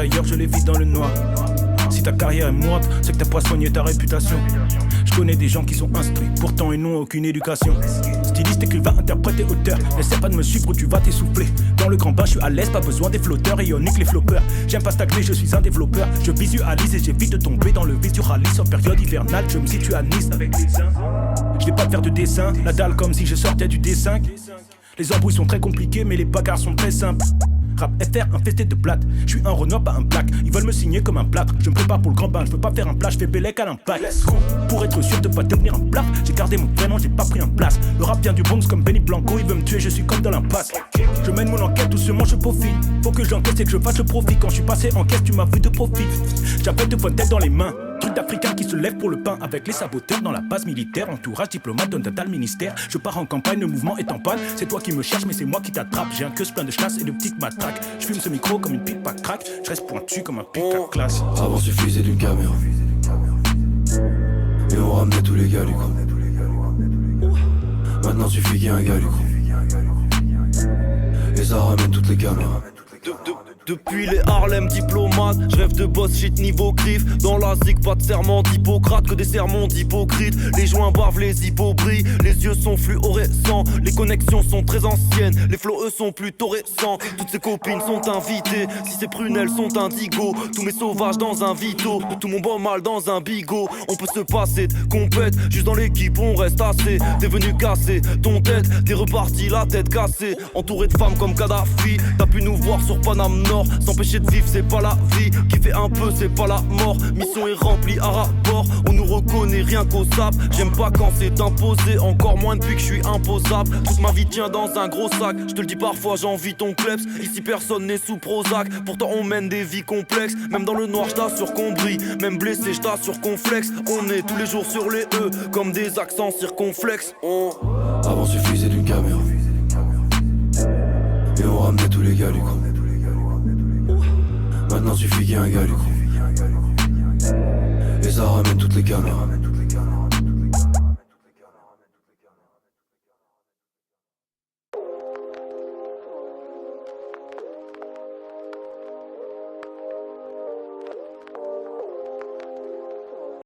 ailleurs, je les vis dans le noir. Si ta carrière est morte, c'est que t'as pas soigné ta réputation. Je connais des gens qui sont instruits, pourtant ils n'ont aucune éducation. Styliste, écrivain, interprète et auteur. N'essaie pas de me suivre ou tu vas t'essouffler. Dans le grand bain, je suis à l'aise, pas besoin des flotteurs. Ionique les floppeurs. J'aime pas stagner, je suis un développeur. Je visualise et j'évite de tomber dans le vice du rallye. En période hivernale, je me situe à Nice avec les seins. Je vais pas te faire de dessin, la dalle comme si je sortais du D5. Les embrouilles sont très compliquées, mais les bagarres sont très simples. Rap FR infesté de blattes. Je suis un Renoir, pas un black. Ils veulent me signer comme un plâtre. Je me prépare pour le grand bain, je veux pas faire un plat, je fais Bélec à l'impact. Pour être sûr de pas devenir un plâtre, j'ai gardé mon prénom, j'ai pas pris un place. Le rap vient du Bronx comme Benny Blanco, il veut me tuer, je suis comme dans l'impasse. Je mène mon enquête doucement, je peaufine. Faut que j'encaisse et que je fasse le profit. Quand je suis passé en caisse, tu m'as vu de profit. J'appelle de bonne tête dans les mains. Truc d'Africain qui se lève pour le pain. Avec les saboteurs dans la base militaire. Entourage, diplomate, donne data le ministère. Je pars en campagne, le mouvement est en panne. C'est toi qui me cherches, mais c'est moi qui t'attrape. J'ai un queue plein de chasse et de petites matraques. Je fume ce micro comme une pipe à crack. Je reste pointu comme un pic à classe. Avant suffisait d'une caméra. Et on ramenait tous les gars du coup. Maintenant suffit qu'il y ait un gars du coup. Et ça ramène toutes les caméras. Depuis les Harlem diplomates, je rêve de boss shit niveau griffe. Dans la zig, pas de serment d'Hippocrate, que des sermons d'hypocrite. Les joints bavent, les hippos brillent, les yeux sont fluorescents. Les connexions sont très anciennes, les flots eux sont plutôt récents. Toutes ces copines sont invitées, si ces prunelles sont indigo. Tous mes sauvages dans un vito, tout mon bon mal dans un bigot. On peut se passer de compète, juste dans l'équipe on reste assez. T'es venu casser ton tête, t'es reparti la tête cassée. Entouré de femmes comme Kadhafi, t'as pu nous voir sur Paname Nord. S'empêcher de vivre c'est pas la vie, kiffer un peu c'est pas la mort. Mission est remplie à rapport, on nous reconnaît rien qu'au sap. J'aime pas quand c'est imposé, encore moins depuis que je suis imposable. Toute ma vie tient dans un gros sac, je te le dis parfois j'envie ton kleps. Ici personne n'est sous Prozac, pourtant on mène des vies complexes. Même dans le noir je t'assure qu'on brille, même blessé je t'assure qu'on flex. On est tous les jours sur les E, comme des accents circonflexes. Avant suffisait d'une caméra. Et on ramenait tous les gars du coup. Maintenant suffit qu'il y ait un gars du coup. Et ça ramène toutes les caméras.